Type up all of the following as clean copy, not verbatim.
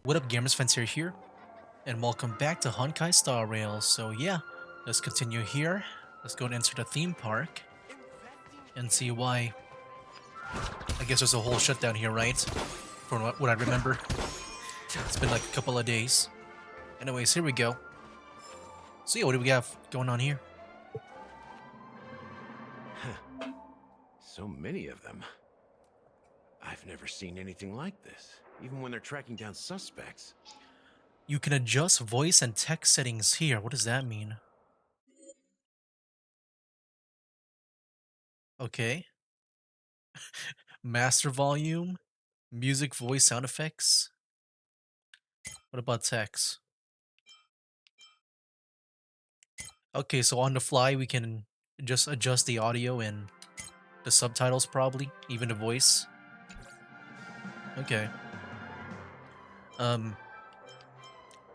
What up, gamers? Fence here, and welcome back to Honkai Star Rail. So yeah, let's continue here. Let's go and enter the theme park and see why. I guess there's a whole shutdown here, right? From what I remember. It's been like a couple of days. Anyways, here we go. So yeah, what do we have going on here? So many of them. I've never seen anything like this, even when they're tracking down suspects. You can adjust voice and text settings here. What does that mean? Okay. Master volume, music, voice, sound effects. What about text? Okay, so on the fly we can just adjust the audio and the subtitles probably, even the voice. Okay. Um,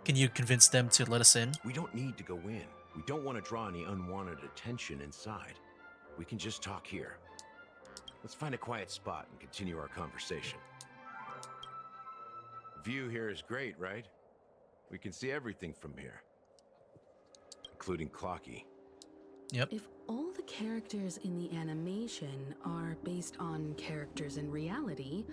can you convince them to let us in? We don't need to go in. We don't want to draw any unwanted attention inside. We can just talk here. Let's find a quiet spot and continue our conversation. The view here is great, right? We can see everything from here, including Clocky. Yep. If all the characters in the animation are based on characters in reality,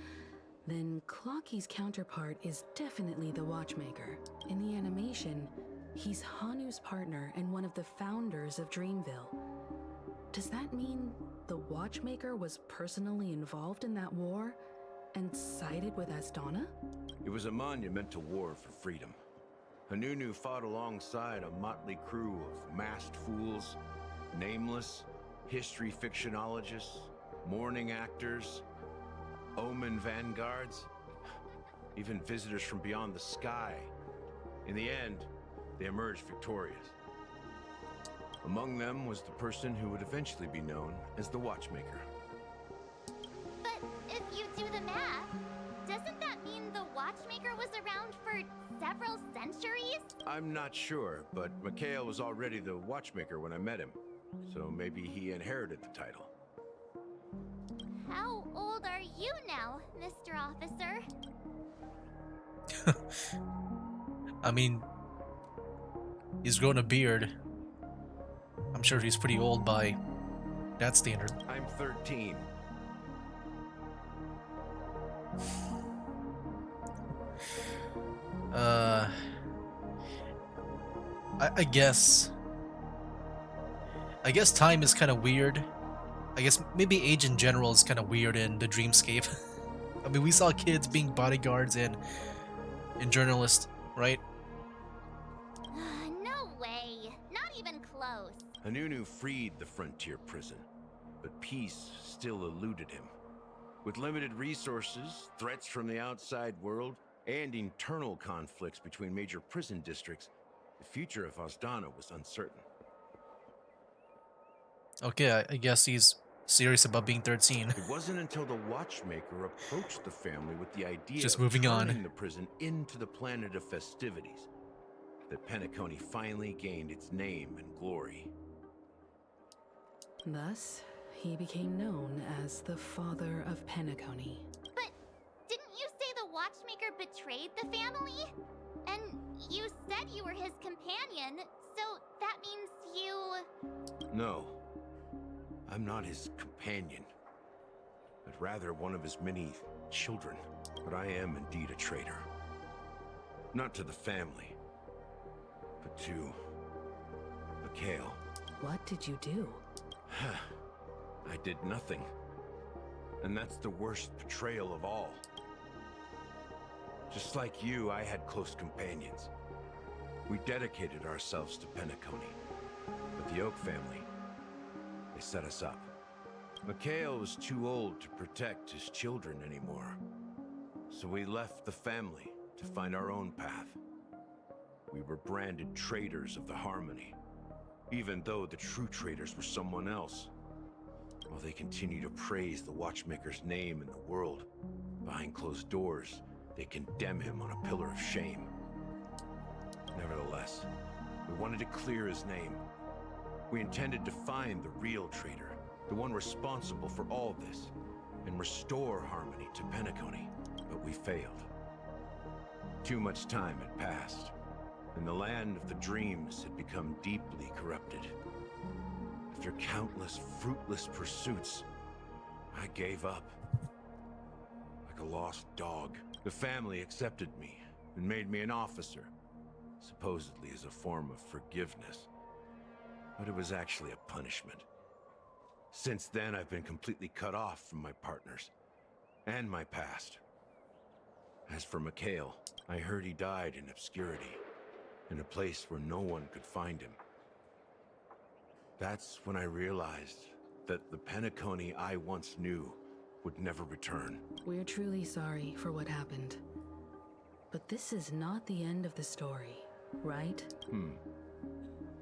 then Clocky's counterpart is definitely the Watchmaker. In the animation, he's Hanu's partner and one of the founders of Dreamville. Does that mean the Watchmaker was personally involved in that war and sided with Astana? It was a monumental war for freedom. Hanunu fought alongside a motley crew of masked fools, nameless, history fictionologists, mourning actors, omen vanguards, even visitors from beyond the sky. In the end, they emerged victorious. Among them was the person who would eventually be known as the Watchmaker. But if you do the math, doesn't that mean the Watchmaker was around for several centuries? I'm not sure, but Mikhail was already the Watchmaker when I met him, so maybe he inherited the title. How old are you now, Mr. Officer? I mean, he's grown a beard. I'm sure he's pretty old by that standard. I'm 13. I guess. I guess time is kind of weird. I guess maybe age in general is kind of weird in the dreamscape. I mean, we saw kids being bodyguards and journalists, right? No way. Not even close. Hanunu freed the frontier prison, but peace still eluded him. With limited resources, threats from the outside world, and internal conflicts between major prison districts, the future of Osdana was uncertain. Okay, I guess he's serious about being 13. It wasn't until the Watchmaker approached the family with the idea Just of moving turning on. the prison into the planet of festivities that Penacony finally gained its name and glory. Thus, he became known as the Father of Penacony. But didn't you say the Watchmaker betrayed the family? And you said you were his companion, so that means you... No, I'm not his companion, but rather one of his many children. But I am indeed a traitor. Not to the family, but to Mikhail. What did you do? I did nothing. And that's the worst betrayal of all. Just like you, I had close companions. We dedicated ourselves to Penacony. But the Oak family, they set us up. Mikhail was too old to protect his children anymore. So we left the family to find our own path. We were branded traitors of the Harmony, even though the true traitors were someone else. While they continue to praise the Watchmaker's name in the world, behind closed doors, they condemn him on a pillar of shame. Nevertheless, we wanted to clear his name. We intended to find the real traitor, the one responsible for all this, and restore harmony to Penacony, but we failed. Too much time had passed, and the land of the dreams had become deeply corrupted. After countless fruitless pursuits, I gave up. Like a lost dog, the family accepted me and made me an officer, supposedly as a form of forgiveness. But it was actually a punishment. Since then, I've been completely cut off from my partners and my past. As for Mikhail, I heard he died in obscurity, in a place where no one could find him. That's when I realized that the Penacony I once knew would never return. We're truly sorry for what happened. But this is not the end of the story, right?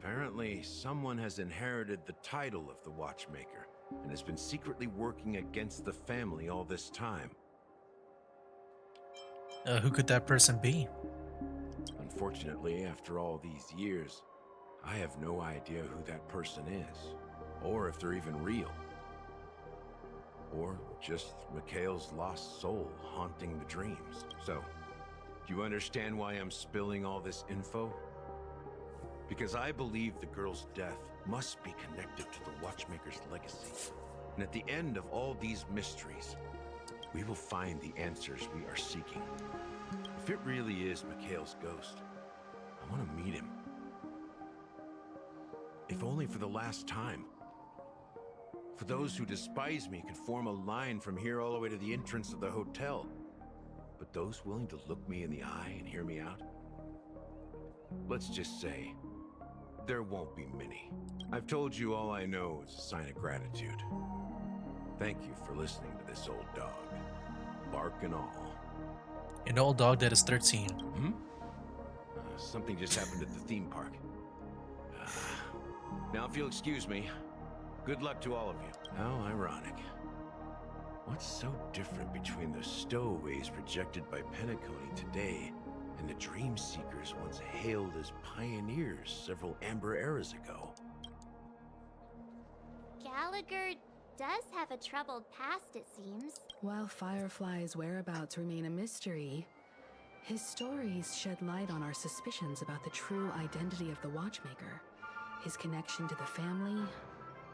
Apparently, someone has inherited the title of the Watchmaker and has been secretly working against the family all this time. Who could that person be? Unfortunately, after all these years, I have no idea who that person is, or if they're even real. Or just Mikhail's lost soul haunting the dreams. So, do you understand why I'm spilling all this info? Because I believe the girl's death must be connected to the Watchmaker's legacy. And at the end of all these mysteries, we will find the answers we are seeking. If it really is Mikhail's ghost, I want to meet him. If only for the last time. For those who despise me could form a line from here all the way to the entrance of the hotel. But those willing to look me in the eye and hear me out? Let's just say, there won't be many. I've told you all I know is a sign of gratitude. Thank you for listening to this old dog. Bark and all. An old dog that is 13. Something just happened at the theme park. Now if you'll excuse me, good luck to all of you. How ironic. What's so different between the stowaways projected by Penacony today and the dream seekers once hailed as pioneers several amber eras ago? Gallagher does have a troubled past, it seems. While Firefly's whereabouts remain a mystery, his stories shed light on our suspicions about the true identity of the Watchmaker, his connection to the family,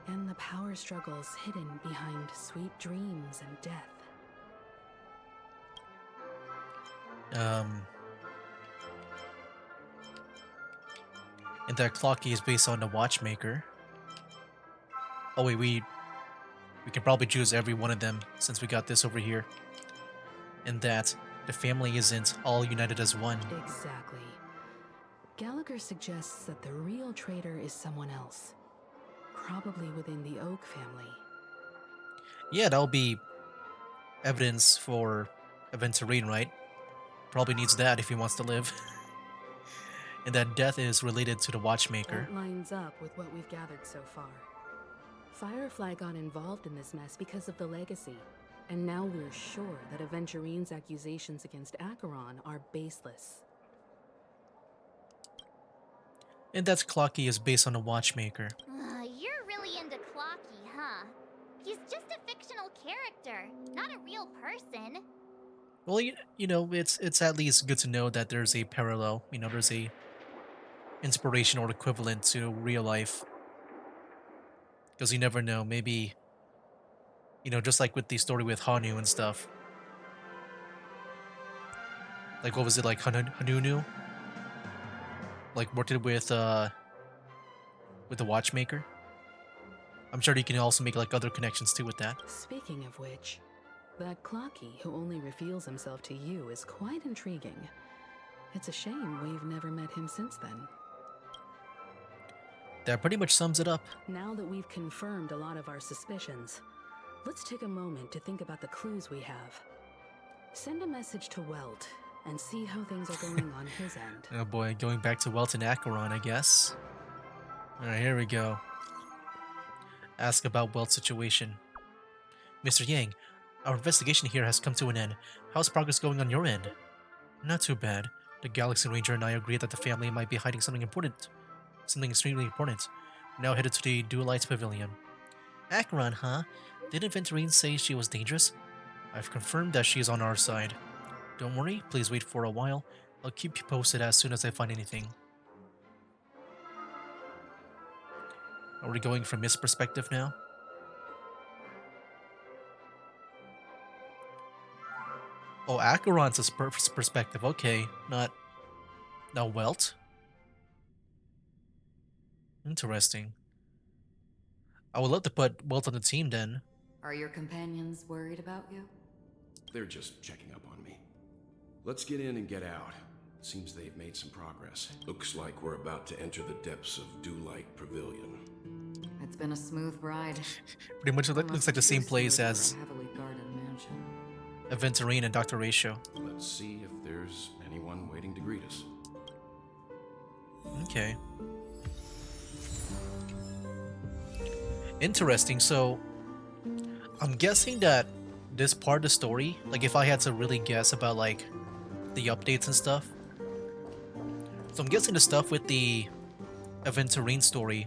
and the power struggles hidden behind sweet dreams and death. And that Clocky is based on the Watchmaker. Oh wait, we can probably choose every one of them since we got this over here. And that the family isn't all united as one. Exactly. Gallagher suggests that the real traitor is someone else, probably within the Oak family. Yeah, that'll be evidence for Aventurine, right? Probably needs that if he wants to live. And that death is related to the Watchmaker. That lines up with what we've gathered so far. Firefly got involved in this mess because of the legacy, and now we're sure that Aventurine's accusations against Acheron are baseless. And that Clocky is based on the Watchmaker. You're really into Clocky, huh? He's just a fictional character, not a real person. Well, you know, it's at least good to know that there's a parallel. You know, there's a inspiration or equivalent to real life. Because you never know, maybe, you know, just like with the story with Hanu and stuff. Like, what was it, like Hanunu? Like, worked it with the Watchmaker? I'm sure you can also make, like, other connections too with that. Speaking of which, that Clocky who only reveals himself to you is quite intriguing. It's a shame we've never met him since then. That pretty much sums it up. Now that we've confirmed a lot of our suspicions, let's take a moment to think about the clues we have. Send a message to Welt and see how things are going on his end. Oh boy, going back to Welton Acheron, I guess. Alright, here we go. Ask about Welt's situation. Mr. Yang, our investigation here has come to an end. How's progress going on your end? Not too bad. The Galaxy Ranger and I agree that the family might be hiding something important. Something extremely important. We're now headed to the Dualites Pavilion. Acheron, huh? Didn't Venturine say she was dangerous? I've confirmed that she is on our side. Don't worry, please wait for a while. I'll keep you posted as soon as I find anything. Are we going from his perspective now? Oh, Acheron's perspective. Okay, not Welt. Interesting. I would love to put Welt on the team then. Are your companions worried about you? They're just checking up on me. Let's get in and get out. Seems they've made some progress. Looks like we're about to enter the depths of Dew-like Pavilion. It's been a smooth ride. Pretty much looks like the same place as a heavily guarded mansion. Aventurine and Dr. Ratio. Let's see if there's anyone waiting to greet us. Okay. Interesting. So, I'm guessing that this part of the story, like if I had to really guess about like the updates and stuff. So I'm guessing the stuff with the Aventurine story,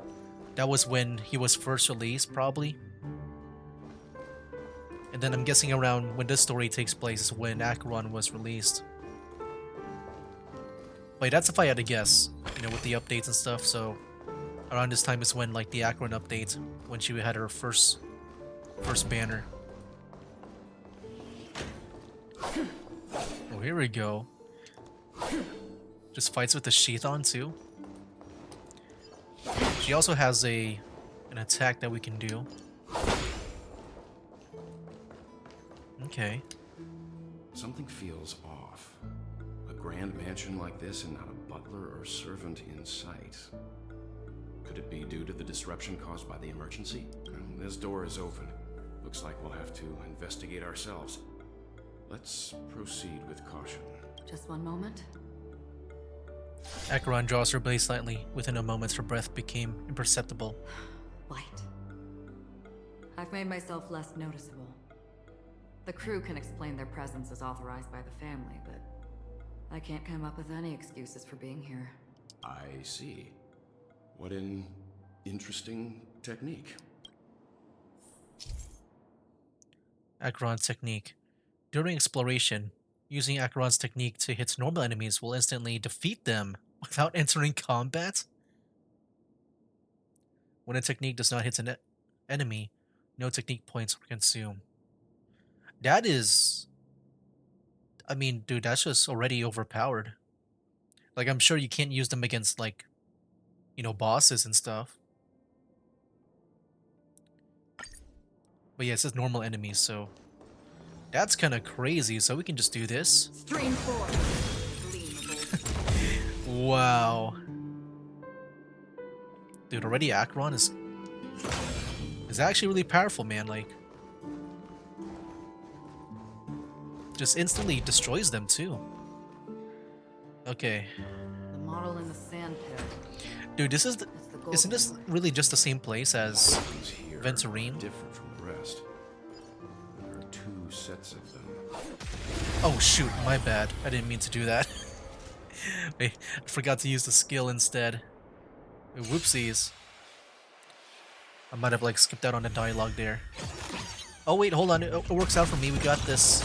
that was when he was first released, probably. And then I'm guessing around when this story takes place is when Acheron was released. But that's if I had to guess, you know, with the updates and stuff. So around this time is when like the Acheron update, when she had her first banner. Oh, here we go. Just fights with the sheath on too. She also has an attack that we can do. Okay. Something feels off. A grand mansion like this and not a butler or servant in sight. Could it be due to the disruption caused by the emergency? This door is open. Looks like we'll have to investigate ourselves. Let's proceed with caution. Just one moment. Acheron draws her blade slightly. Within a moment, her breath became imperceptible. Light. I've made myself less noticeable. The crew can explain their presence as authorized by the family, but I can't come up with any excuses for being here. I see. What an interesting technique. Acheron's technique. During exploration, using Acheron's technique to hit normal enemies will instantly defeat them without entering combat. When a technique does not hit an enemy, no technique points are consumed. That is... I mean, dude, that's just already overpowered. Like, I'm sure you can't use them against, like, you know, bosses and stuff. But yeah, it says normal enemies, so... That's kind of crazy, so we can just do this. Stream 4. Wow. Dude, already Acheron is actually really powerful, man. Like, just instantly destroys them too. Okay. The model in the sand pit. Dude, this is It's the isn't this golden really just the same place as These here Aventurine? are different from the rest. There are 2 sets of them. Oh shoot, my bad. I didn't mean to do that. Wait, I forgot to use the skill instead. Whoopsies. I might have like skipped out on the dialogue there. Oh wait, hold on. It works out for me. We got this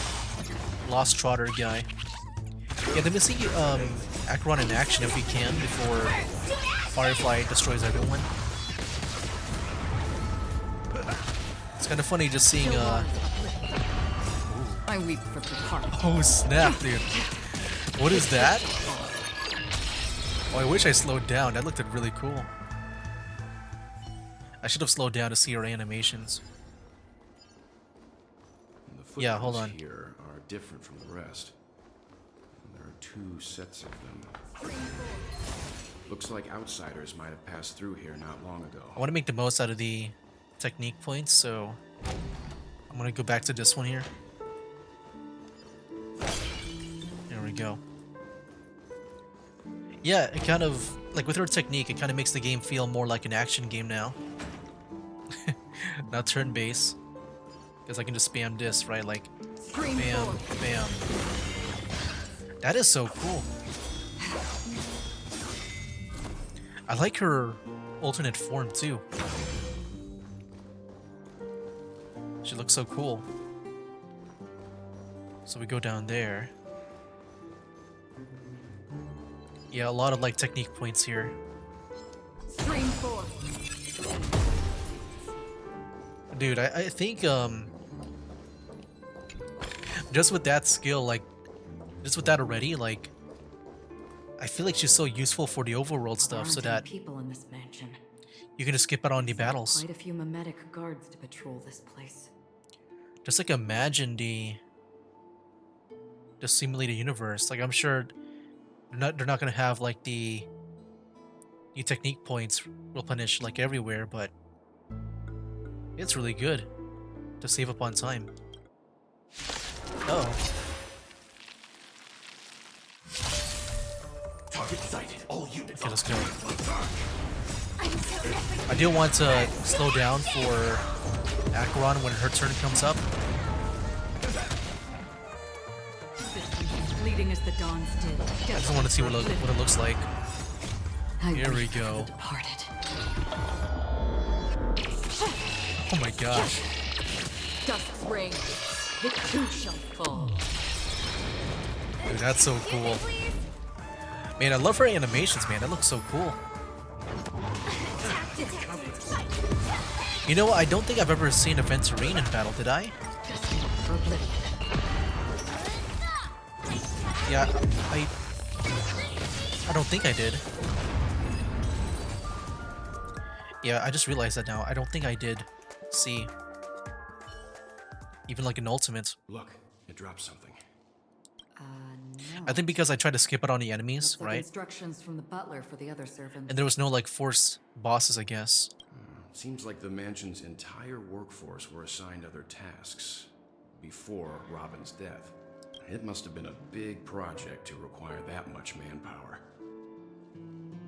Lost Trotter guy. Yeah, let me see Acheron in action if we can before Firefly destroys everyone. It's kind of funny just seeing I weep for the heart. Oh snap, dude. What is that? Oh, I wish I slowed down. That looked really cool. I should have slowed down to see her animations. The Yeah, hold footprints on. here are different from the rest. There are 2 sets of them. Looks like outsiders might have passed through here not long ago. I want to make the most out of the technique points, so I'm going to go back to this one here. There we go. Yeah, it kind of, like with her technique, it kind of makes the game feel more like an action game now. Not turn-based. Because I can just spam this, right? Like, bam, bam. That is so cool. I like her alternate form too. She looks so cool. So we go down there. Yeah, a lot of like technique points here. Stream 4. Dude, I think just with that skill, like just with that already, like I feel like she's so useful for the overworld There stuff, so aren't any that people in this mansion. you can just skip out on the Seems like battles. Quite a few mimetic guards to patrol this place. Just like imagine the simulated universe. Like I'm sure they're not gonna have like the technique points replenished like everywhere, but it's really good to save up on time. Oh, Target sighted. All units. okay, let's go. I do want to slow down for Acheron when her turn comes up. Bleeding as the dawns did. I just want to see what it looks like. Here we go. Departed. Oh my gosh. Dusk's ring. It too shall fall. Dude, that's so cool. Man, I love her animations, man. That looks so cool. You know what? I don't think I've ever seen a Venturine in battle, did I? For oblivion. Yeah, I don't think I did. Yeah, I just realized that now. I don't think I did see even like an ultimate. Look, it dropped something. No. I think because I tried to skip it on the enemies, Looks like right? Instructions from the butler for the other servants. And there was no like force bosses, I guess. Seems like the mansion's entire workforce were assigned other tasks before Robin's death. It must have been a big project to require that much manpower.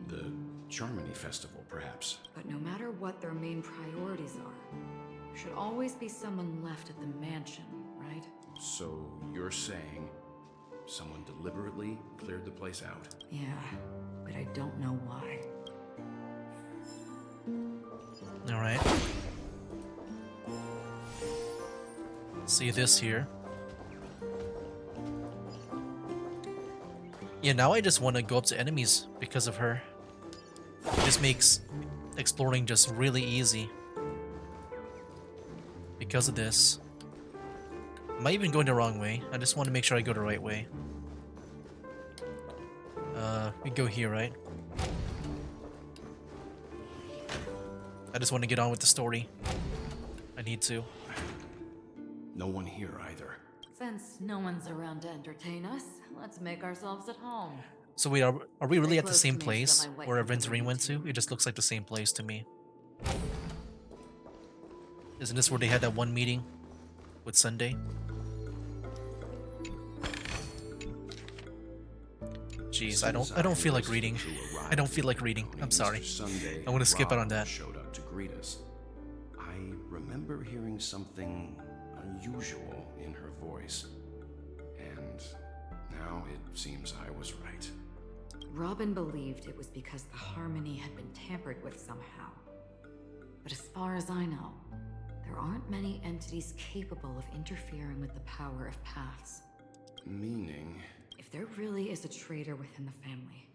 The Charmony Festival, perhaps. But no matter what their main priorities are, there should always be someone left at the mansion, right? So you're saying someone deliberately cleared the place out? Yeah, but I don't know why. All right. See this here. Yeah, now I just want to go up to enemies because of her. It just makes exploring just really easy. Because of this. Am I even going the wrong way? I just want to make sure I go the right way. We go here, right? I just want to get on with the story. I need to. No one here either. Since no one's around to entertain us, let's make ourselves at home. So wait, are we really Stay at the close same to me so place that my white where can Venturine went to? relate to. It just looks like the same place to me. Isn't this where they had that one meeting with Sunday? Jeez, I don't feel like reading. I don't feel like reading. I'm sorry. I want to skip out on that. Showed up to greet us. I remember hearing something unusual in her voice, and now it seems I was right. Robin believed it was because the harmony had been tampered with somehow. But as far as I know, there aren't many entities capable of interfering with the power of paths. Meaning, If there really is a traitor within the family,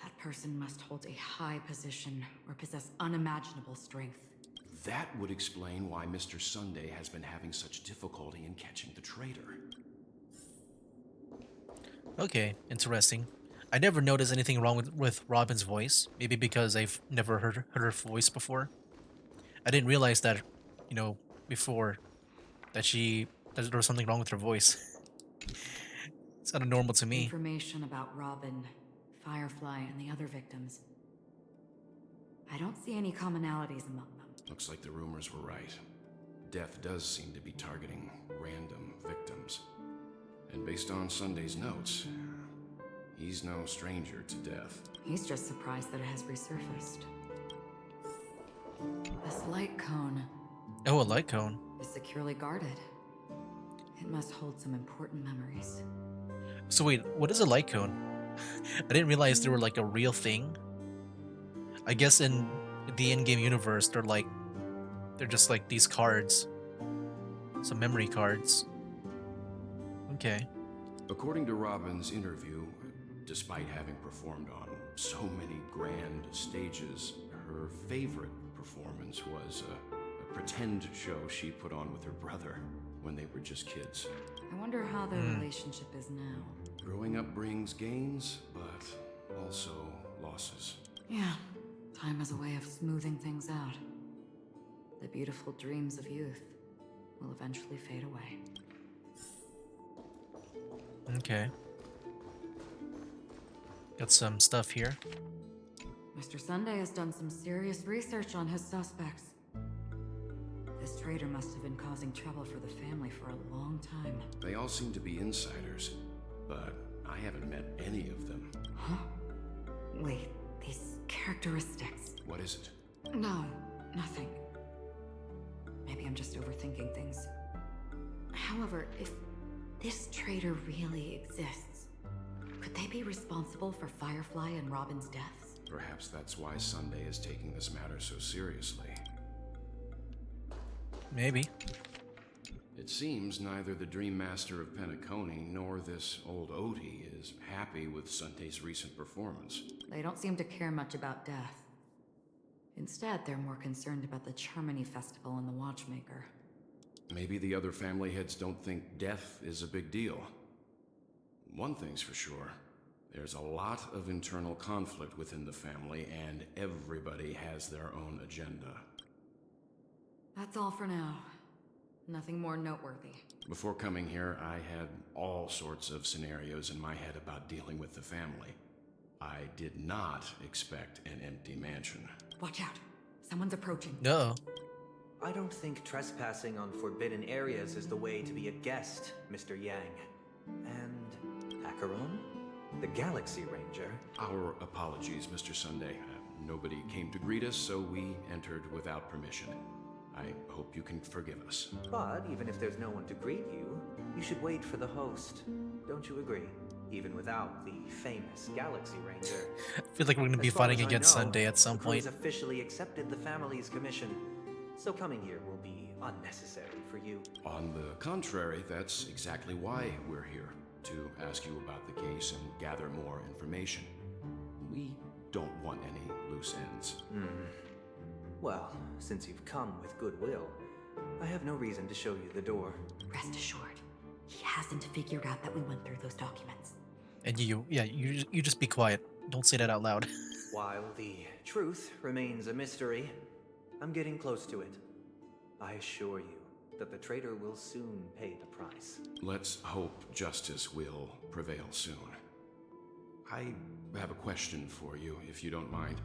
that person must hold a high position or possess unimaginable strength. that would explain why Mr. Sunday has been having such difficulty in catching the traitor. Okay, interesting. I never noticed anything wrong with Robin's voice. Maybe because I've never heard her voice before. I didn't realize that, you know, before that there was something wrong with her voice. It's kind of normal to me. Information about Robin, Firefly, and the other victims. I don't see any commonalities among them. Looks like the rumors were right. Death does seem to be targeting random victims. And based on Sunday's notes, he's no stranger to death. He's just surprised that it has resurfaced. This light cone Oh, a light cone. is securely guarded. It must hold some important memories. So wait, what is a light cone? I didn't realize they were like a real thing. I guess in the in-game universe, they're just like these cards. Some memory cards. Okay. According to Robin's interview, despite having performed on so many grand stages, her favorite performance was a pretend show she put on with her brother when they were just kids. I wonder how their relationship is now. Growing up brings gains, but also losses. Yeah, time has a way of smoothing things out. The beautiful dreams of youth will eventually fade away. Okay. Got some stuff here. Mr. Sunday has done some serious research on his suspects. This traitor must have been causing trouble for the family for a long time. They all seem to be insiders, but I haven't met any of them. Huh? Wait, these characteristics. What is it? No, nothing. Maybe I'm just overthinking things. However, if this traitor really exists, could they be responsible for Firefly and Robin's deaths? Perhaps that's why Sunday is taking this matter so seriously. Maybe. It seems neither the Dream Master of Penacony nor this old Odie is happy with Sunday's recent performance. They don't seem to care much about death. Instead, they're more concerned about the Charmony Festival and the Watchmaker. Maybe the other family heads don't think death is a big deal. One thing's for sure. There's a lot of internal conflict within the family, and everybody has their own agenda. That's all for now. Nothing more noteworthy. Before coming here, I had all sorts of scenarios in my head about dealing with the family. I did not expect an empty mansion. Watch out. Someone's approaching. No. I don't think trespassing on forbidden areas is the way to be a guest, Mr. Yang. And Acheron? The Galaxy Ranger? Our apologies, Mr. Sunday. Nobody came to greet us, so we entered without permission. I hope you can forgive us. But even if there's no one to greet you, you should wait for the host. Don't you agree? Even without the famous Galaxy Ranger. I feel like we're going to be As far fighting as I against know, Sunday at some the crew's point. officially accepted the family's commission, so coming here will be unnecessary for you. On the contrary, that's exactly why we're here. To ask you about the case and gather more information. We don't want any loose ends. Well, since you've come with goodwill, I have no reason to show you the door. Rest assured, he hasn't figured out that we went through those documents. And you just be quiet. Don't say that out loud. While the truth remains a mystery, I'm getting close to it. I assure you that the traitor will soon pay the price. Let's hope justice will prevail soon. I have a question for you, if you don't mind.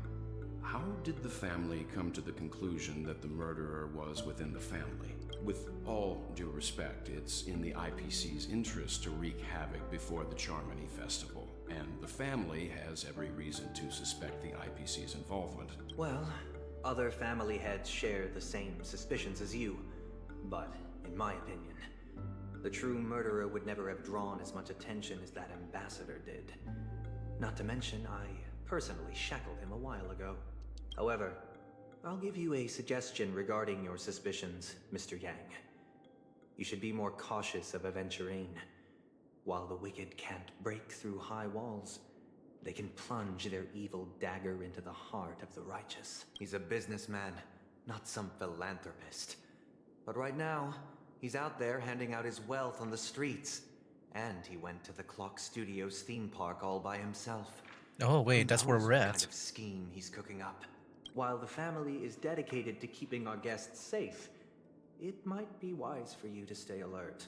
How did the family come to the conclusion that the murderer was within the family? With all due respect, it's in the IPC's interest to wreak havoc before the Charmony Festival, and the family has every reason to suspect the IPC's involvement. Well, other family heads share the same suspicions as you, but in my opinion, the true murderer would never have drawn as much attention as that ambassador did. Not to mention, I personally shackled him a while ago. However, I'll give you a suggestion regarding your suspicions, Mr. Yang. You should be more cautious of Aventurine. While the wicked can't break through high walls, they can plunge their evil dagger into the heart of the righteous. He's a businessman, not some philanthropist. But right now, he's out there handing out his wealth on the streets. And he went to the Clock Studios theme park all by himself. Oh wait, Who that's where knows we're what at. kind of scheme he's cooking up. While the family is dedicated to keeping our guests safe, it might be wise for you to stay alert.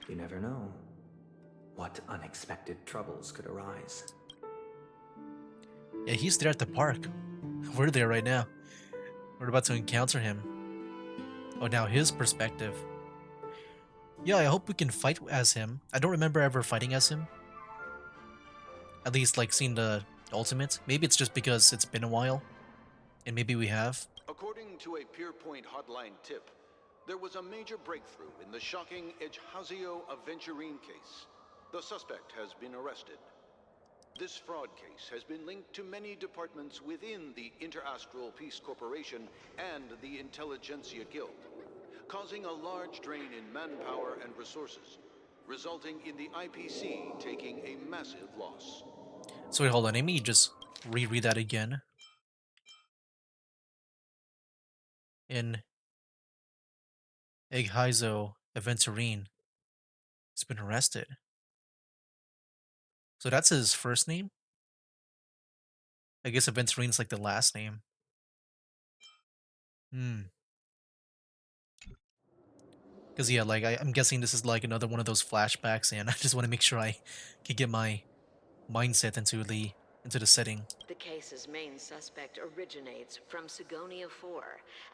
You never know what unexpected troubles could arise. Yeah, he's there at the park. We're there right now. We're about to encounter him. Oh, now his perspective. Yeah, I hope we can fight as him. I don't remember ever fighting as him. At least, like, seeing the ultimate. Maybe it's just because it's been a while. And maybe we have. According to a Pierpoint hotline tip, there was a major breakthrough in the shocking Ejhazio Aventurine case. The suspect has been arrested. This fraud case has been linked to many departments within the Interastral Peace Corporation and the Intelligentsia Guild, causing a large drain in manpower and resources, resulting in the IPC taking a massive loss. So wait, hold on. Let me just reread that again. In Eghaizo Aventurine has been arrested. So that's his first name? I guess Aventurine's like the last name. Hmm. Because yeah, like I'm guessing this is like another one of those flashbacks, and I just want to make sure I can get my mindset into the setting. The case's main suspect originates from Sigonia 4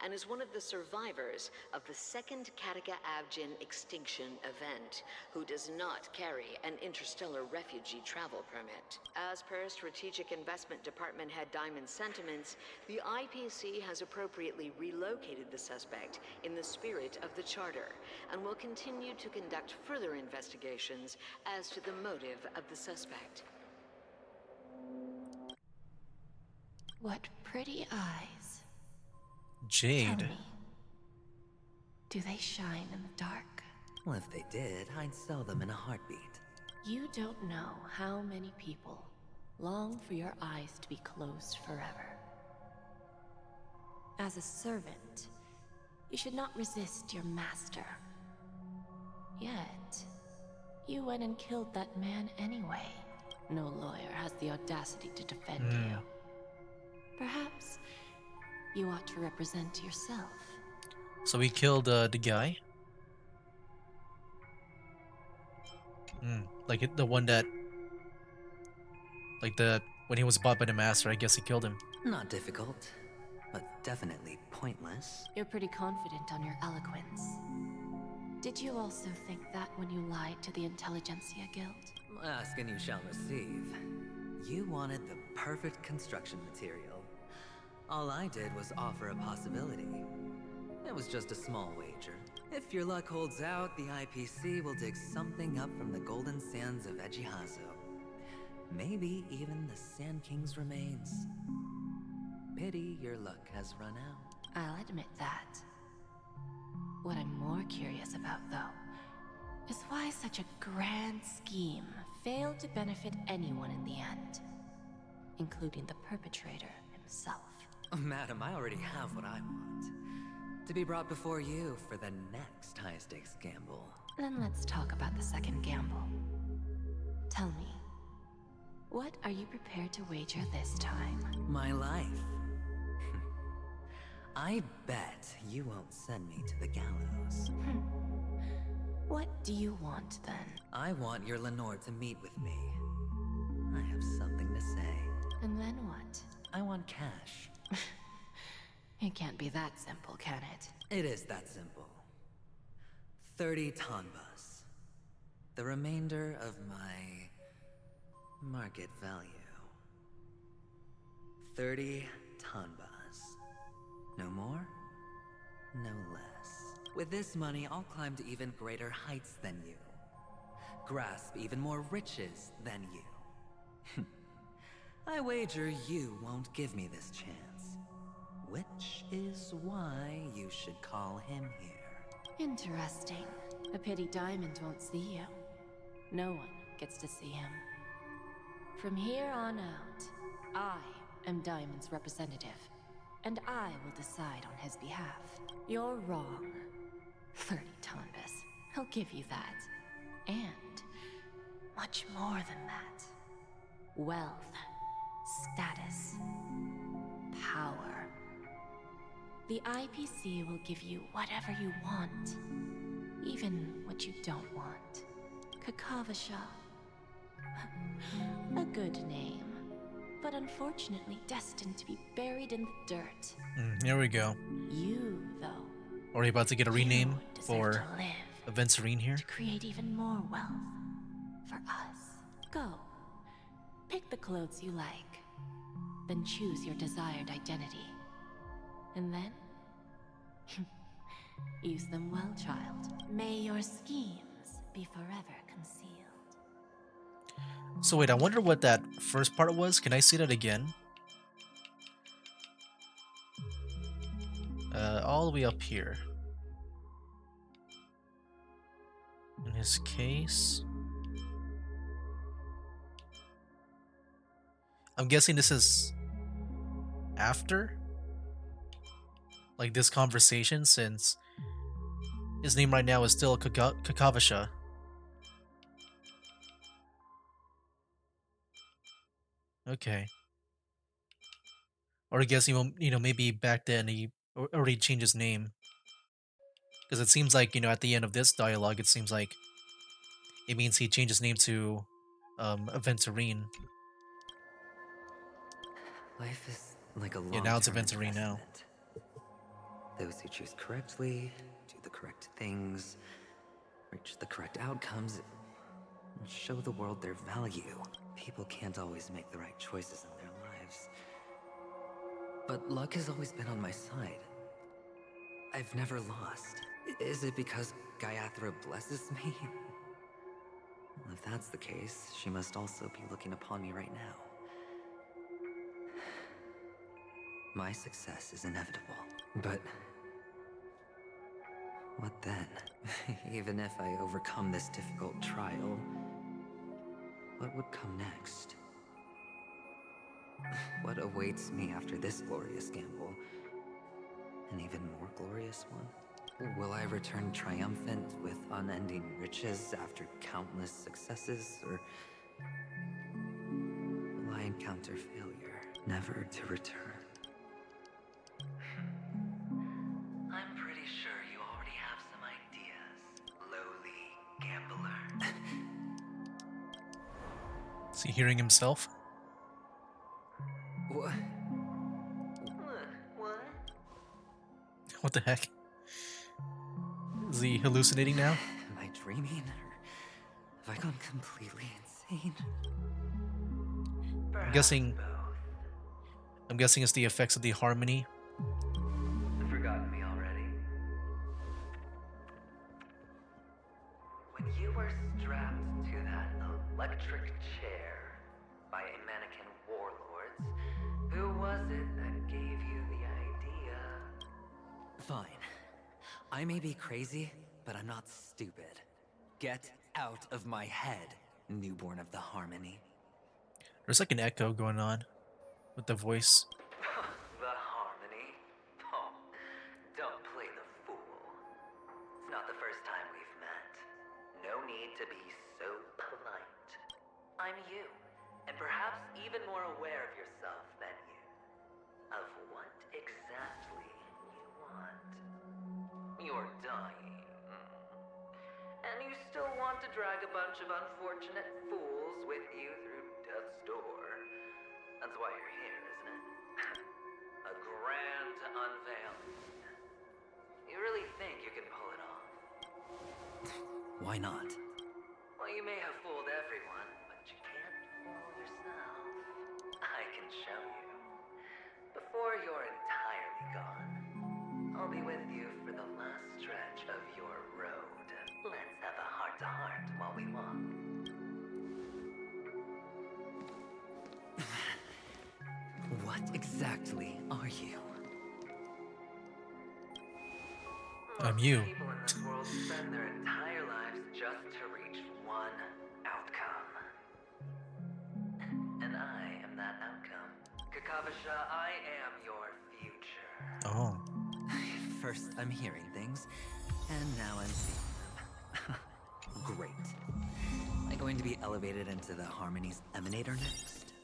and is one of the survivors of the second Kataka Abjin extinction event, who does not carry an interstellar refugee travel permit. As per Strategic Investment Department head Diamond's sentiments, the IPC has appropriately relocated the suspect in the spirit of the Charter and will continue to conduct further investigations as to the motive of the suspect. What pretty eyes. Tell Jade. me, do they shine in the dark? Well, if they did, I'd sell them in a heartbeat. You don't know how many people long for your eyes to be closed forever. As a servant, you should not resist your master. Yet, you went and killed that man anyway. No lawyer has the audacity to defend you. Perhaps you ought to represent yourself. So he killed the guy? Like the one that... Like when he was bought by the master, I guess he killed him. Not difficult, but definitely pointless. You're pretty confident on your eloquence. Did you also think that when you lied to the Intelligentsia Guild? Ask and you shall receive. You wanted the perfect construction material. All I did was offer a possibility. It was just a small wager. If your luck holds out, the IPC will dig something up from the golden sands of Ejihazo. Maybe even the Sand King's remains. Pity your luck has run out. I'll admit that. What I'm more curious about, though, is why such a grand scheme failed to benefit anyone in the end, including the perpetrator himself. Madam, I already have what I want. To be brought before you for the next high-stakes gamble. Then let's talk about the second gamble. Tell me, what are you prepared to wager this time? My life. I bet you won't send me to the gallows. What do you want, then? I want your Lenore to meet with me. I have something to say. And then what? I want cash. It can't be that simple, can it? It is that simple. 30 tanbas. The remainder of my market value. 30 tanbas. No more, no less. With this money, I'll climb to even greater heights than you. Grasp even more riches than you. I wager you won't give me this chance. Which is why you should call him here. Interesting. A pity Diamond won't see you. No one gets to see him. From here on out, I am Diamond's representative, and I will decide on his behalf. You're wrong. 30 tanbas. I'll give you that. And much more than that. Wealth, status, power. The IPC will give you whatever you want, even what you don't want. Kakavasha. A good name, but unfortunately destined to be buried in the dirt. Here we go. You, though. Are we about to get a rename you deserve for to live, Aventurine here? to create even more wealth for us. Go. Pick the clothes you like. Then choose your desired identity. And then use them well, child. May your schemes be forever concealed. So wait, I wonder what that first part was. Can I see that again? All the way up here. In his case... I'm guessing this is after, like, this conversation, since his name right now is still Kakavasha. Okay. Or I guess maybe back then he already changed his name. Because it seems like, at the end of this dialogue, it seems like it means he changed his name to Aventurine. Life is like a Yeah, now it's long-term Aventurine now. investment. Those who choose correctly, do the correct things, reach the correct outcomes, and show the world their value. People can't always make the right choices in their lives. But luck has always been on my side. I've never lost. Is it because Gayathra blesses me? Well, if that's the case, she must also be looking upon me right now. My success is inevitable. But what then? Even if I overcome this difficult trial, what would come next? What awaits me after this glorious gamble? An even more glorious one? Will I return triumphant with unending riches after countless successes, or will I encounter failure, never to return? I'm pretty sure you already have some ideas, lowly gambler. Is he hearing himself? What? What the heck? Is he hallucinating now? Am I dreaming, or have I gone completely insane? I'm guessing it's the effects of the harmony. Forgotten me already? When you were strapped to that electric chair by a mannequin warlords, who was it that gave you the idea? Fine. I may be crazy, but I'm not stupid. Get out of my head, newborn of the harmony. There's like an echo going on with the voice. The harmony? Oh, don't play the fool. It's not the first time we've met. No need to be so polite. I'm you, and perhaps even more aware of yourself than you. Of what exactly you want. You're dying. And you still want to drag a bunch of unfortunate fools with you through death's door. That's why you're here, isn't it? A grand unveiling. You really think you can pull it off? Why not? Well, you may have fooled everyone, but you can't fool yourself. I can show you. Before you're entirely gone, I'll be with you for the last stretch of your road. Let's have a heart-to-heart while we walk. What exactly are you? I'm you. People in this world spend their entire lives just to reach one outcome. And I am that outcome. Kakavasha, I am your future. Oh. First, I'm hearing things, and now I'm seeing them. Great. Am I going to be elevated into the Harmony's Emanator next?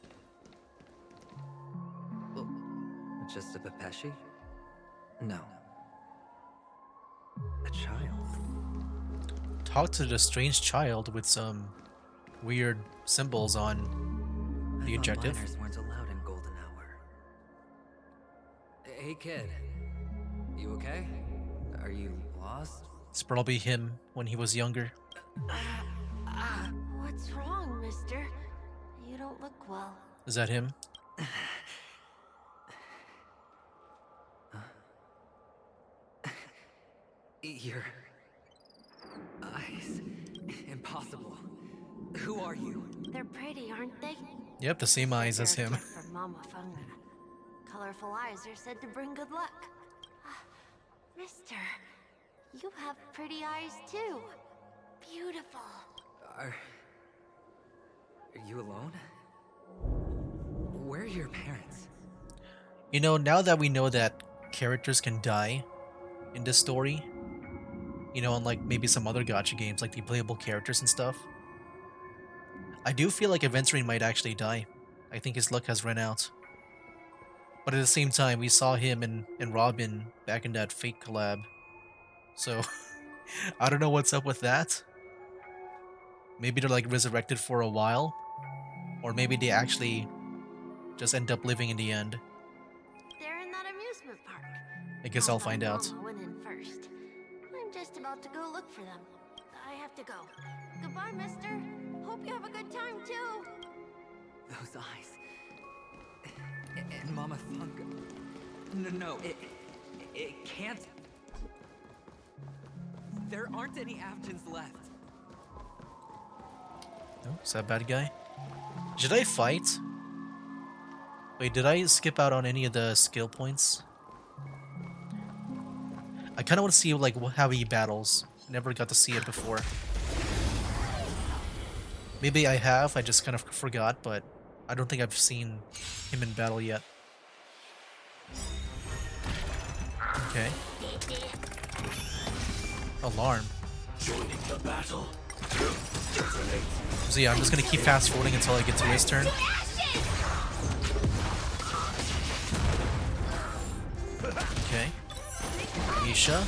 Oh, just a Pepeshi? No. A child. Talk to the strange child with some weird symbols on the I thought objective. minors weren't allowed in Golden Hour. Hey kid, you okay? Are you lost? It's probably him when he was younger. What's wrong, mister? You don't look well. Is that him? Your eyes. Impossible. Who are you? They're pretty, aren't they? Yep, the same eyes as They're a him. gift from Mama Funga. Colorful eyes are said to bring good luck. Mister, you have pretty eyes too. Beautiful. Are you alone? your parents? You know, now that we know that characters can die in this story, you know, unlike maybe some other gacha games like the playable characters and stuff, I do feel like Aventurine might actually die. I think his luck has run out. But at the same time, we saw him and Robin back in that Fate collab. So, I don't know what's up with that. Maybe they're like resurrected for a while. Or maybe they actually just end up living in the end. They're in that amusement park. I guess I'll find out. Mama went in first. I'm just about to go look for them. I have to go. Goodbye, mister. Hope you have a good time, too. Those eyes. And Mama Funga. No, it can't. There aren't any Avgens left. Oh, is that a bad guy? Should I fight? Wait, did I skip out on any of the skill points? I kind of want to see like how he battles. Never got to see it before. Maybe I have, I just kind of forgot, but I don't think I've seen him in battle yet. Okay. Alarm. Joining the battle. So yeah, I'm just gonna keep fast forwarding until I get to his turn. Okay. Isha.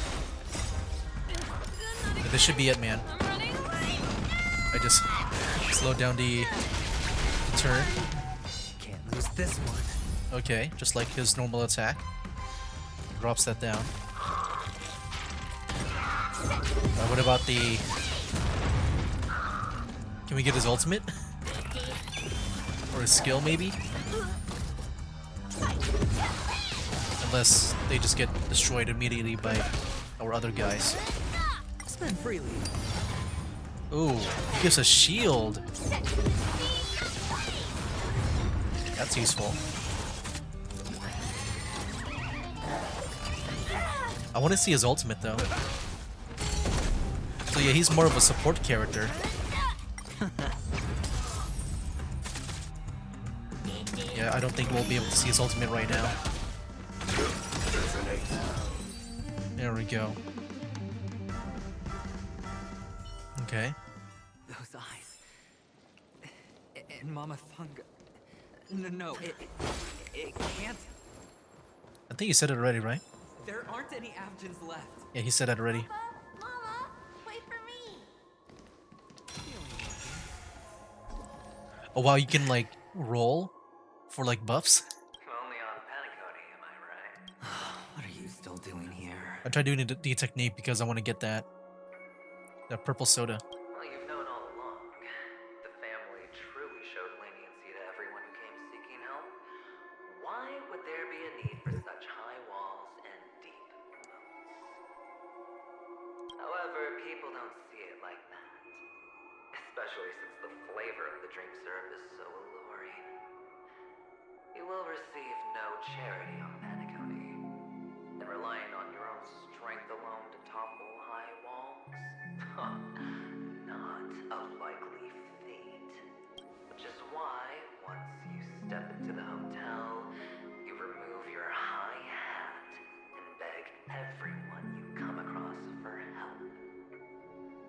Yeah, this should be it, man. I just slowed down the turn. Can't lose this one. Okay, just like his normal attack. Drops that down. What about the... Can we get his ultimate? Or his skill, maybe? Unless they just get destroyed immediately by our other guys. Spend freely. Ooh, he gives a shield. That's useful. I want to see his ultimate though. So yeah, he's more of a support character. Yeah, I don't think we'll be able to see his ultimate right now. There we go. Okay. Those eyes. And Mama Funga. No, it can't. I think you said it already, right? There aren't any Avgens left. Yeah, he said that already. Mama, wait for me. Oh wow, you can like roll for like buffs. Only on Paniconi, am I right? What are you still doing here? I tried doing the technique because I want to get that purple soda. Well, you've known all along. The family truly showed leniency to everyone who came seeking help. Why would there be a need for such high walls and deep moats? However, people don't see it like that. Especially since the flavor of the drink syrup is so alluring. You will receive no charity on Paniconi. And relying on your own strength alone to topple high walls? Not a likely fate. Which is why, once you step into the hotel, you remove your high hat and beg everyone you come across for help.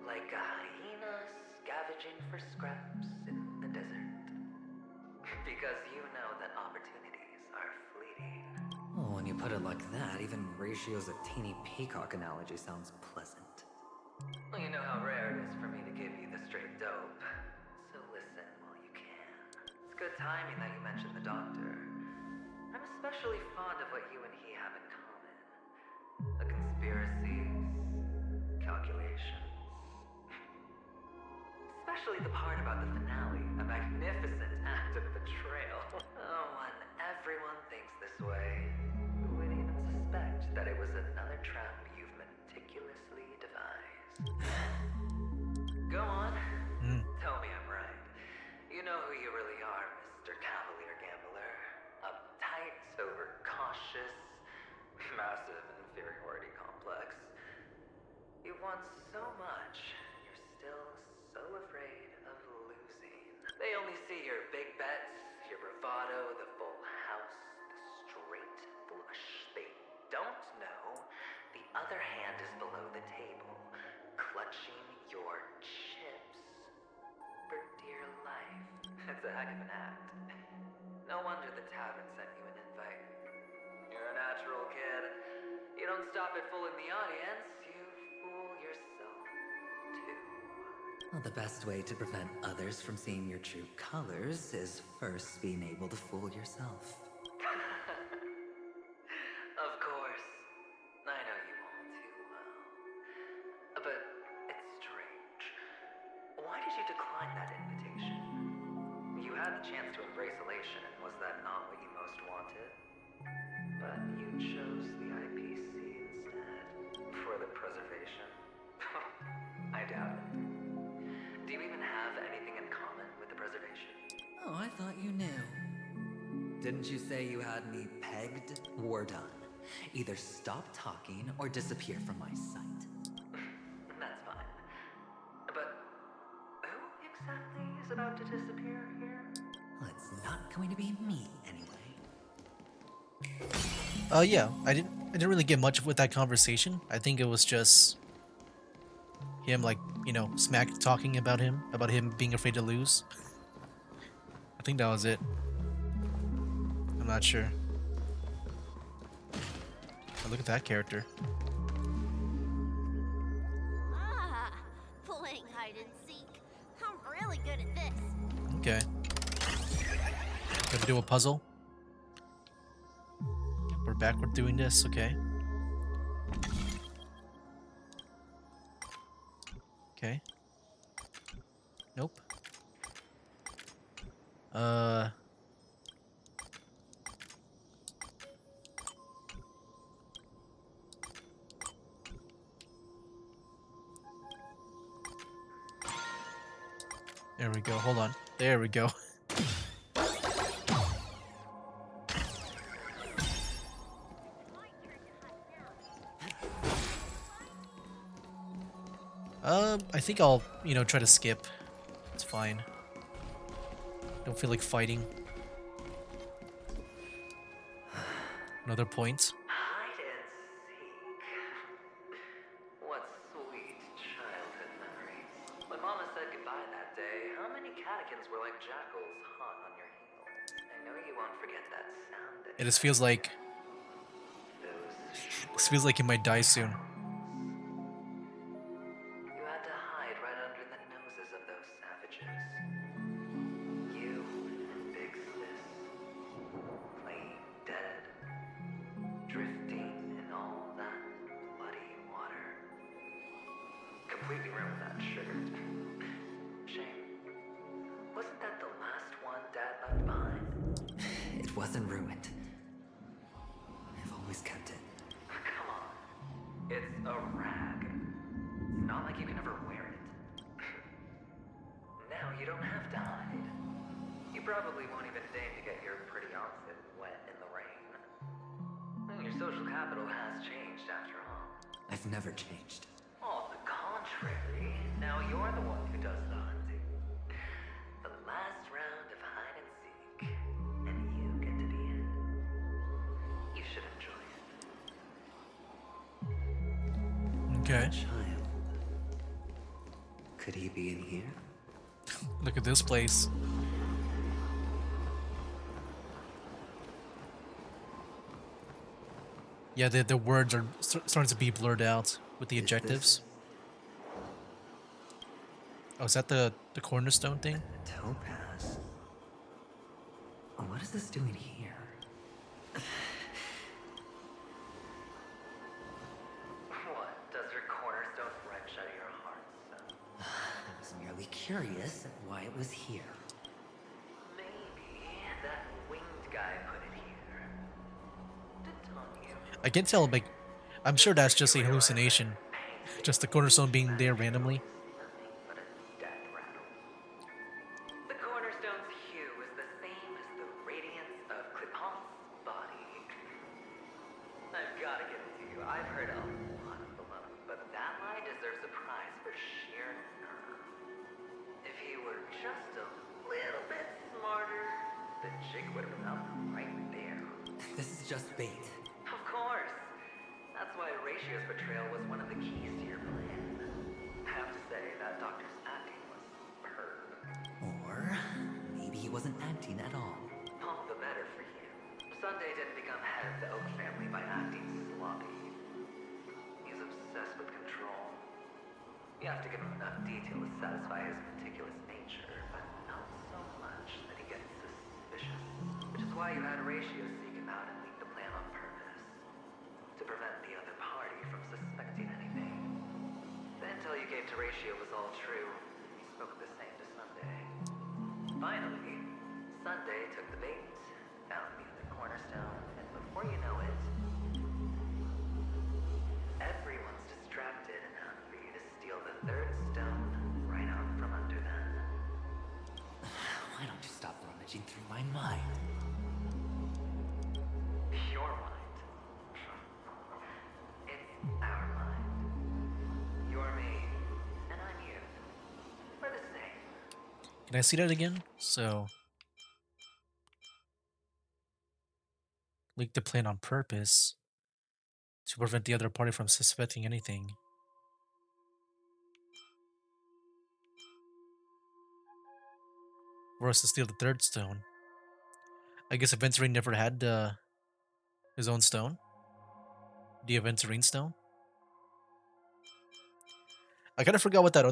Like a hyena scavenging for scraps in the desert. Because you know that opportunities are fleeting. Well, when you put it like that, even Ratio's a teeny peacock analogy sounds pleasant. Well, you know how rare it is for me to give you the straight dope. So listen while you can. It's good timing that you mentioned the doctor. I'm especially fond of what you and he have in common. The conspiracies, calculations. Especially the part about the finale, a magnificent act of betrayal. Oh, when everyone thinks this way, who would even suspect that it was another trap you've meticulously devised? Go on. Tell me I'm right. You know who you really are, Mr. Cavalier Gambler. Uptight, overcautious, massive inferiority complex. You want so much, you're still so afraid of losing. They only see your big bets, your bravado, the full other hand is below the table, clutching your chips for dear life. It's a heck of an act. No wonder the tavern sent you an invite. You're a natural kid. You don't stop at fooling the audience, you fool yourself too. Well, the best way to prevent others from seeing your true colors is first being able to fool yourself. Of course. I know you all too well. But it's strange. Why did you decline that invitation? You had the chance to embrace elation, and was that not what you most wanted? But you chose the IPC instead. For the preservation? I doubt it. Do you even have anything in common with the preservation? Oh, I thought you knew. Didn't you say you had me pegged? We're done. Either stop talking or disappear from my sight. That's fine. But who exactly is about to disappear here? Well, it's not going to be me anyway. Yeah, I didn't really get much with that conversation. I think it was just him, like, you know, smack talking about him being afraid to lose. I think that was it. I'm not sure. Oh, look at that character. Ah, playing hide and seek. I'm really good at this. Okay. Gotta do a puzzle. We're back. We're doing this. Okay. Okay. Nope. There we go. Hold on. There we go. I think I'll, you know, try to skip. It's fine. Don't feel like fighting. Another point. Hide and seek. What sweet childhood memories. When Mama said goodbye that day, how many catechins were like jackals hot on your heels? I know you won't forget that sound. It just feels like he might die soon. You had to hide right under the noses of those savages. You and Big Sis, playing dead, drifting in all that muddy water. Completely ruined that sugar. Shame. Wasn't that the last one Dad left behind? It wasn't ruined. I've always kept it. Come on. It's a rag. It's not like you can ever wear it. Now you don't have to hide. You probably won't even deign to get your pretty outfit wet in the rain. Your social capital has changed after all. I've never changed. On the contrary, now you're the one who does the hunting. The last round of hide and seek, and you get to be in. You should enjoy it. Okay. Child. Could he be in here? Look at this place. Yeah, the words are starting to be blurred out with the adjectives. Oh, is that the cornerstone thing? Topaz. What is this doing here? What? Does your cornerstone wrench out of your heart, son? I was merely curious at why it was here. Maybe that winged guy put it here. To taunt you. I can tell, like, I'm sure that's just a hallucination. Just the cornerstone being there randomly. Nothing but a death rattle. The cornerstone's hue is the same as the radiance of Clipant's body. I've gotta give it to you. I've heard a lot of baloney, but that lie deserves a prize for sheer nerve. If he were just a little bit smarter, the jig would have been up right there. This is just bait. Of course. That's why Horatio Horatio's betrayal was one of the keys to your plan. I have to say, that doctor's acting was superb. Or maybe he wasn't acting at all. All the better for you. Sunday didn't become head of the Oak family by acting sloppy. He's obsessed with control. You have to give him enough detail to satisfy his meticulous nature, but not so much that he gets suspicious. Which is why you had Horatio seek him out and leak the plan on purpose. To prevent the other party from suspecting anything. The intel you gave to Horatio was all true. He spoke the same to Sunday. Finally, Sunday took the bait, found the other cornerstone, and before you know it, everyone's distracted enough for you to steal the third stone right out from under them. Why don't you stop rummaging through my mind? Your mind. It's our mind. You're me, and I'm you. We're the same. Can I see that again? So, leak the plan on purpose to prevent the other party from suspecting anything. For us to steal the third stone. I guess Aventurine never had his own stone. The Aventurine stone. I kind of forgot what that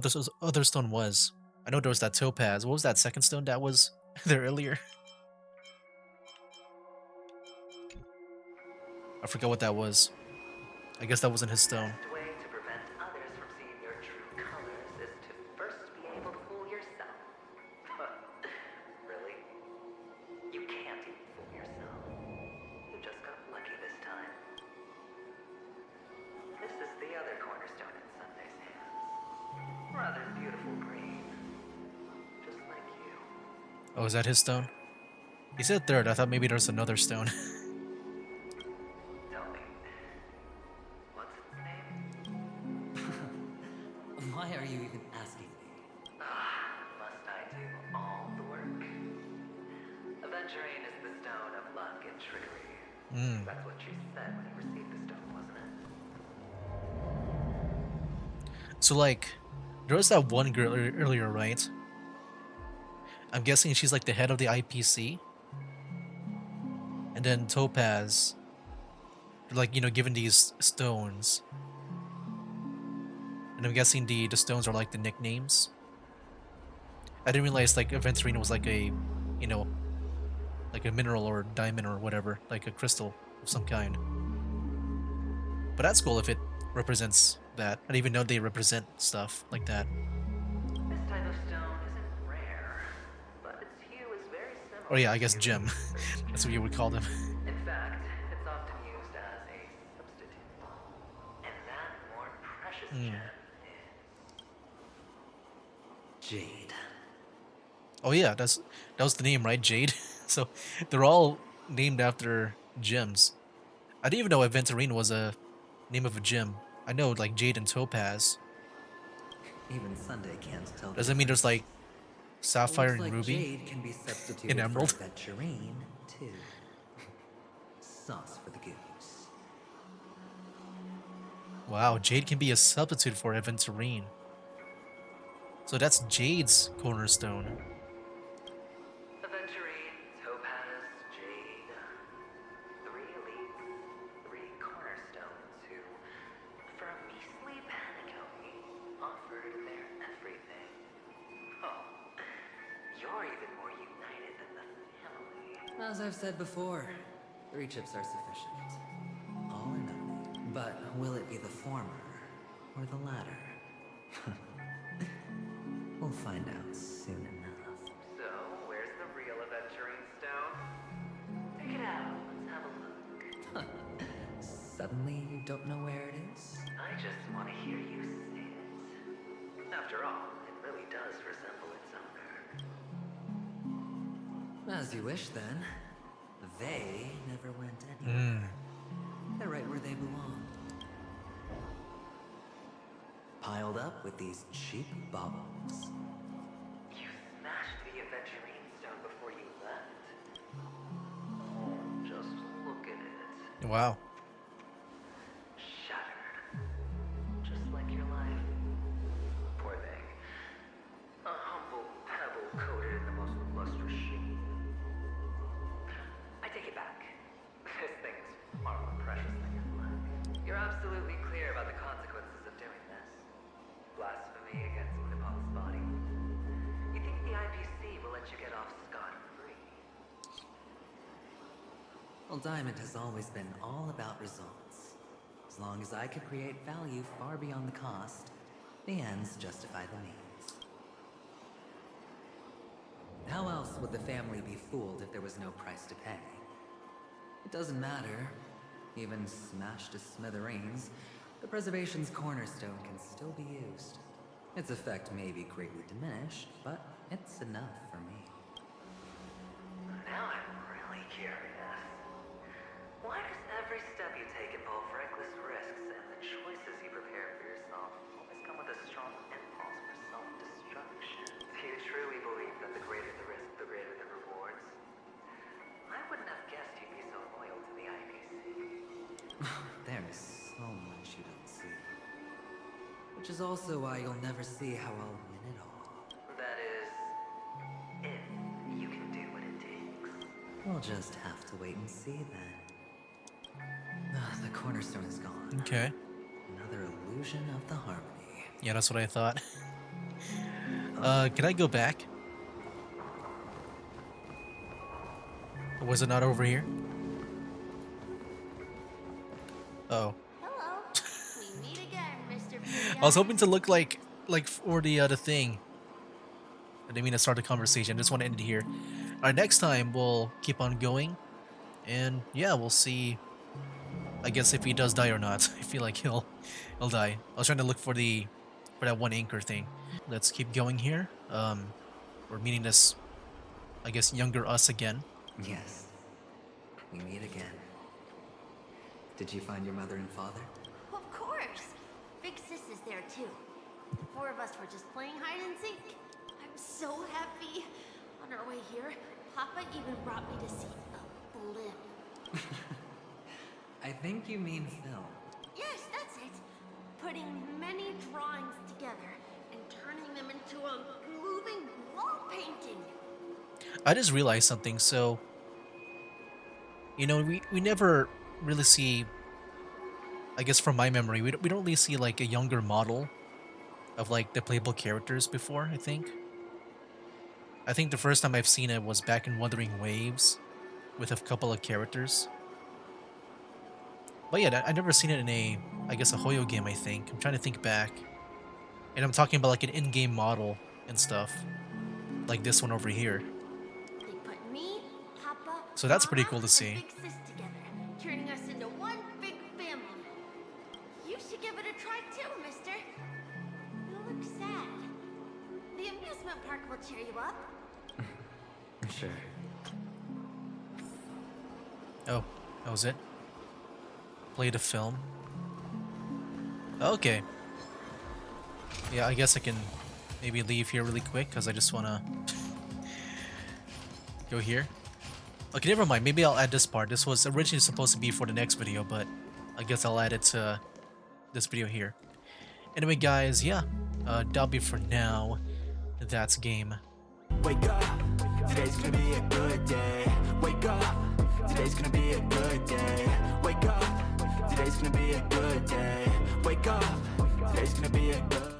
other stone was. I know there was that topaz. What was that second stone that was there earlier? I forgot what that was. I guess that wasn't his stone. The best way to prevent others from seeing your true colors is to first be able to fool yourself. Really? You can't even fool yourself. You just got lucky this time. This is the other cornerstone in Sunday's hands. Rather beautiful green. Just like you. Oh, is that his stone? He said third. I thought maybe there's another stone. Tell me. What's its name? Why are you even asking me? Must I do all the work? Aventurine is the stone of luck and trickery. That's what she said when you received the stone, wasn't it? So, like, there was that one girl earlier, right? I'm guessing she's like the head of the IPC. And then Topaz, like, you know, given these stones. And I'm guessing the stones are like the nicknames. I didn't realize like Aventurine was like a, you know, like a mineral or diamond or whatever, like a crystal of some kind. But that's cool if it represents that. I didn't even know they represent stuff like that. This type of stone isn't rare, but its hue is very similar. Oh yeah, I guess gem. That's what you would call them. In fact, it's often used as a substitute. And that more precious gem is Jade. Oh yeah, that was the name, right? Jade. So they're all named after gems. I didn't even know Aventurine was a name of a gem. I know like Jade and Topaz. Even Sunday can't tell. Does that mean there's like Sapphire Looks and like Ruby? Jade can be substituted in Emerald? for Aventurine, too. Sauce for the goose. Wow, Jade can be a substitute for Aventurine. So that's Jade's cornerstone. Aventurine, Topaz, Jade. 3 elites, 3 cornerstones who, for a measly penny, offered their everything. Oh, you're even more united than the family. As I've said before, 3 chips are sufficient. All or nothing. But will it be the former or the latter? We'll find out soon enough. So, where's the real Aventurine stone? Take it out, let's have a look. Suddenly you don't know where it is? I just want to hear you say it. After all, it really does resemble its owner. As you wish, then. They never went anywhere. They're right where they belong. Piled up with these cheap baubles. You smashed the Aventurine stone before you left. Oh, just look at it. Wow. Shattered. Well, Diamond has always been all about results. As long as I could create value far beyond the cost, the ends justify the means. How else would the family be fooled if there was no price to pay? It doesn't matter. Even smashed to smithereens, the preservation's cornerstone can still be used. Its effect may be greatly diminished, but it's enough for me. Now I'm really curious. Why does every step you take involve reckless risks, and the choices you prepare for yourself always come with a strong impulse for self-destruction? Do you truly believe that the greater the risk, the greater the rewards? I wouldn't have guessed you'd be so loyal to the IPC. There is so much you don't see. Which is also why you'll never see how I'll win it all. That is, if you can do what it takes. We'll just have to wait and see then. The cornerstone is gone. Okay. Another illusion of the harmony. Yeah, that's what I thought. Can I go back? Or was it not over here? Oh. Hello. We meet again, Mr. I was hoping to look like for the thing. I didn't mean to start the conversation. I just want to end it here. Alright, next time we'll keep on going. And yeah, we'll see, I guess, if he does die or not. I feel like he'll die. I was trying to look for that one anchor thing. Let's keep going here. We're meeting this, I guess, younger us again. Yes. We meet again. Did you find your mother and father? Of course. Big Sis is there too. The four of us were just playing hide and seek. I'm so happy. On our way here, Papa even brought me to see a blimp. I think you mean Phil. Yes, that's it. Putting many drawings together and turning them into a moving wall painting. I just realized something. So, you know, we never really see, I guess from my memory, we don't really see like a younger model of like the playable characters before. I think the first time I've seen it was back in Wuthering Waves with a couple of characters. But yeah, I've never seen it in I guess a Hoyo game, I think. I'm trying to think back. And I'm talking about like an in-game model and stuff. Like this one over here. They put me, Papa, So that's pretty Mama, cool to and see. Big Sis together, turning us into one big family. You should give it a try too, mister. You look sad. The amusement park will cheer you up. Sure. Oh, that was it? Play the film. Okay. Yeah, I guess I can maybe leave here really quick because I just want to go here. Okay, never mind. Maybe I'll add this part. This was originally supposed to be for the next video, but I guess I'll add it to this video here. Anyway, guys, yeah. That'll be for now. That's game. Wake up, today's gonna be a good day. Wake up, today's gonna be a good day. Wake up, today's gonna be a good day. Wake up, today's gonna be a good